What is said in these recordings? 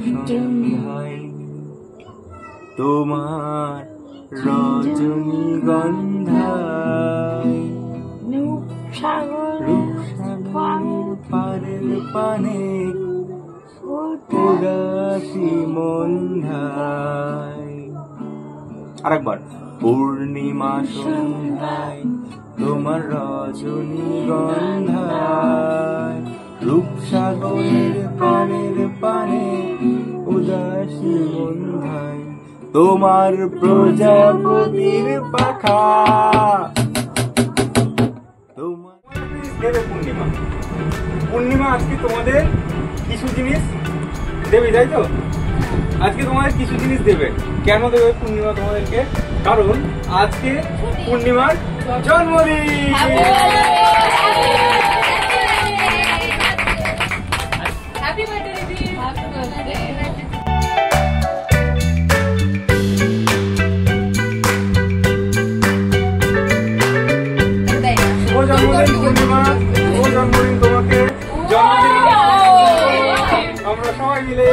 সন্ধ্যায় তোমার রজনীগন্ধায় রূপসাগর পারের পানে উদাসী মন্ধায়। আরেকবার। পূর্ণিমা সন্ধ্যায় তোমার রজনীগন্ধায় রূপসাগরের পারের পানে উদাসী মন্ধায় তোমার প্রজাপতির পাখা। তোমার দেবে পূর্ণিমা। পূর্ণিমা আজকে তোমাদের কিছু জিনিস দেবে, তাই তো? আজকে তোমাদের কিছু জিনিস দেবে। কেন দেবে পূর্ণিমা তোমাদেরকে? কারণ আজকে পূর্ণিমার জন্মদিন। শুভ জন্মদিন পূর্ণিমা, শুভ জন্মদিন তোমাকে। জন্মদিন আমরা সবাই মিলে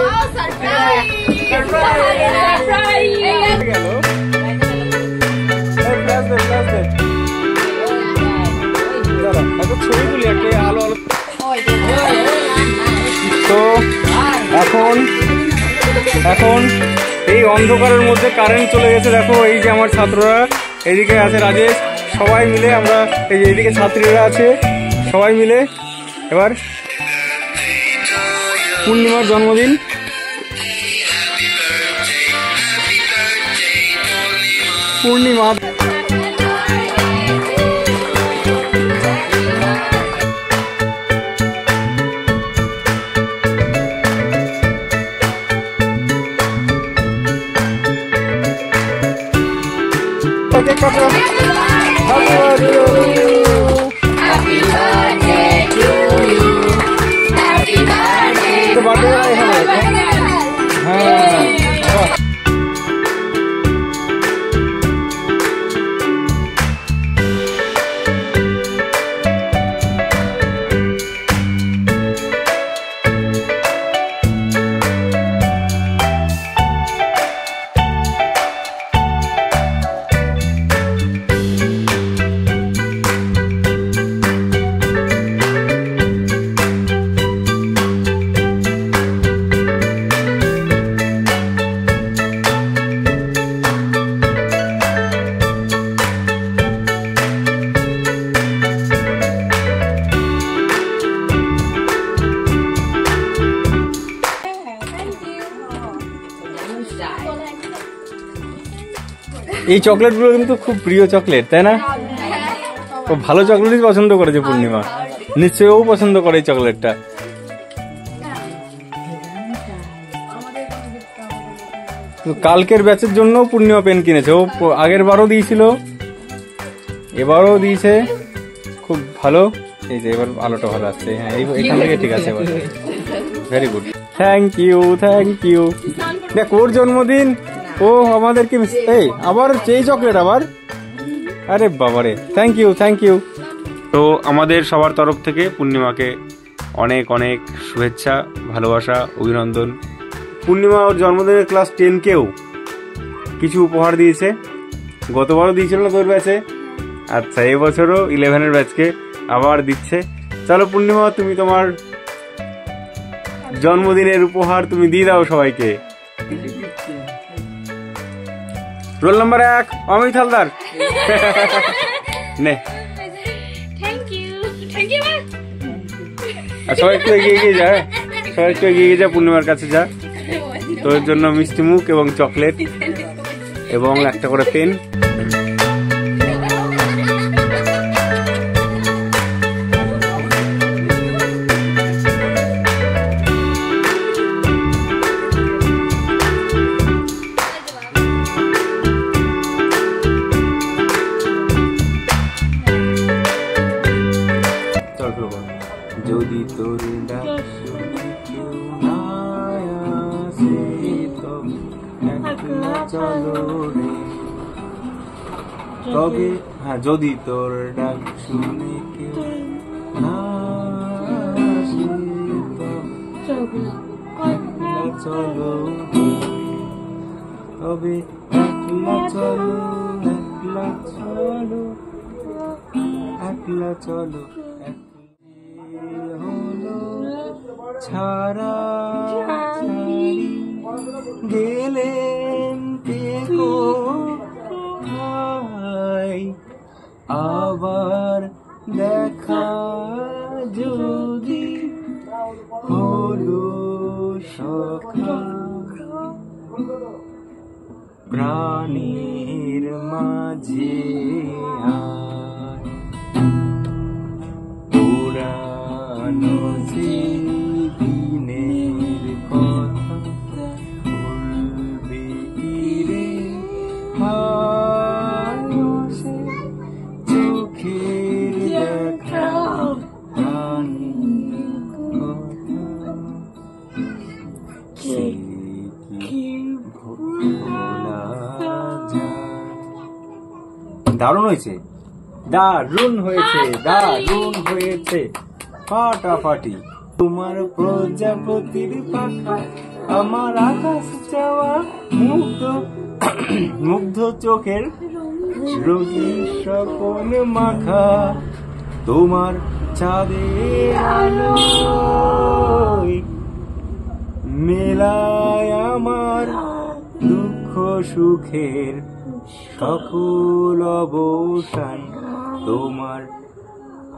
ছবি তুলি একটা আলো আলো। তো এখন এই অন্ধকারের মধ্যে কারেন্ট চলে গেছে। দেখো এই যে আমার ছাত্ররা, এইদিকে আছে রাজেশ, সবাই মিলে আমরা এই যে এইদিকে ছাত্রীরা আছে, সবাই মিলে এবার পূর্ণিমার জন্মদিন। পূর্ণিমা এই চকলেটগুলো কিন্তু খুব প্রিয় চকলেট, তাই না? খুব ভালো চকলেটই পছন্দ করেছে পূর্ণিমা, নিশ্চয়ই ও পছন্দ করে এই চকলেটটা। কালকের ব্যাচের জন্য পূর্ণিমা পেন কিনেছে, ও আগের বারও দিয়েছিল, এবারও দিয়েছে, খুব ভালো। এই যে এবার আলোটা ভালো আসছে, হ্যাঁ এখান থেকে ঠিক আছে, এবার very good, thank you thank you. দেখ ওর জন্মদিন, ও আমাদেরকে এই আবার সেই চকলেট আবার, আরে বাবারে, থ্যাংক ইউ থ্যাংক ইউ। তো আমাদের সবার তরফ থেকে পূর্ণিমাকে অনেক অনেক শুভেচ্ছা, ভালোবাসা, অভিনন্দন। পূর্ণিমা ওর জন্মদিনের ক্লাস 10কেও কিছু উপহার দিয়েছে, গতবারও দিয়েছিল না তোর ব্যাচে, আচ্ছা এবছরও 11-এর ব্যাচকে আবার দিচ্ছে। চলো পূর্ণিমা, তুমি তোমার জন্মদিনের উপহার তুমি দিয়ে দাও সবাইকে। রোল নাম্বার 1 অমিত হালদার, নে সবাই একটু এগিয়ে যা, সবাই একটু এগিয়ে যা, পূর্ণিমার কাছে যা। তোর জন্য মিষ্টি মুখ এবং চকলেট এবং একটা করে পেন। যদি তোর ডাক কেউ না আসে একলা চলো রে, তবে হ্যাঁ যদি তোর ডাক শুনে কেউ না আসে একলা চলো তবে একলা চলো, একলা চলো, একলা চলো, হলো ছাড়া ছাড়ি গেলেন কে কোথায়, আবার দেখা যদি হলো সখা, প্রাণীর মাঝে আয়, পুরানো যে দিনের কথা ভুলবে কি রে, হাসে চোখের দেখা প্রাণীর কথা, সে কি ভোলা যায়। দারুণ হয়েছে, দারুণ হয়েছে, দারুণ হয়েছে, ফাটাফাটি। তোমার প্রজাপতির পাখা, আমার আকাশ চাওয়া মুগ্ধ মুগ্ধ চোখের রোগী স্বপন মাখা, তোমার চাঁদের আলোয় মেলায় আমার দুঃখ সুখের সকল অবসান, তোমার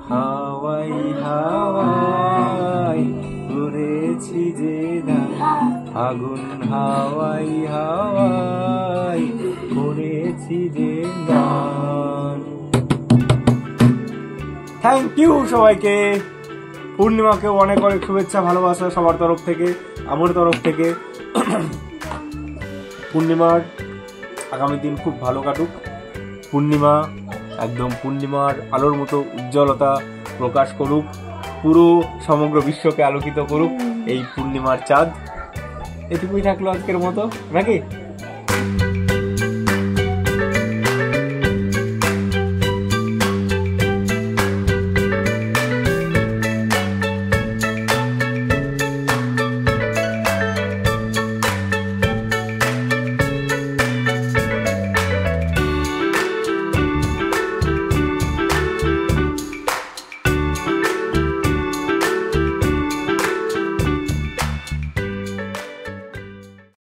হাওয়াই হাওয়াই করেছি যে দান, আগুন হাওয়াই হাওয়াই করেছি যে দান। থ্যাংক ইউ সবাইকে, পূর্ণিমাকে অনেক অনেক শুভেচ্ছা ভালোবাসা সবার তরফ থেকে, আমার তরফ থেকে। পূর্ণিমার আগামী দিন খুব ভালো কাটুক, পূর্ণিমা একদম পূর্ণিমার আলোর মতো উজ্জ্বলতা প্রকাশ করুক, পুরো সমগ্র বিশ্বকে আলোকিত করুক এই পূর্ণিমার চাঁদ। এটুকুই থাকলো আজকের মতো, নাকি?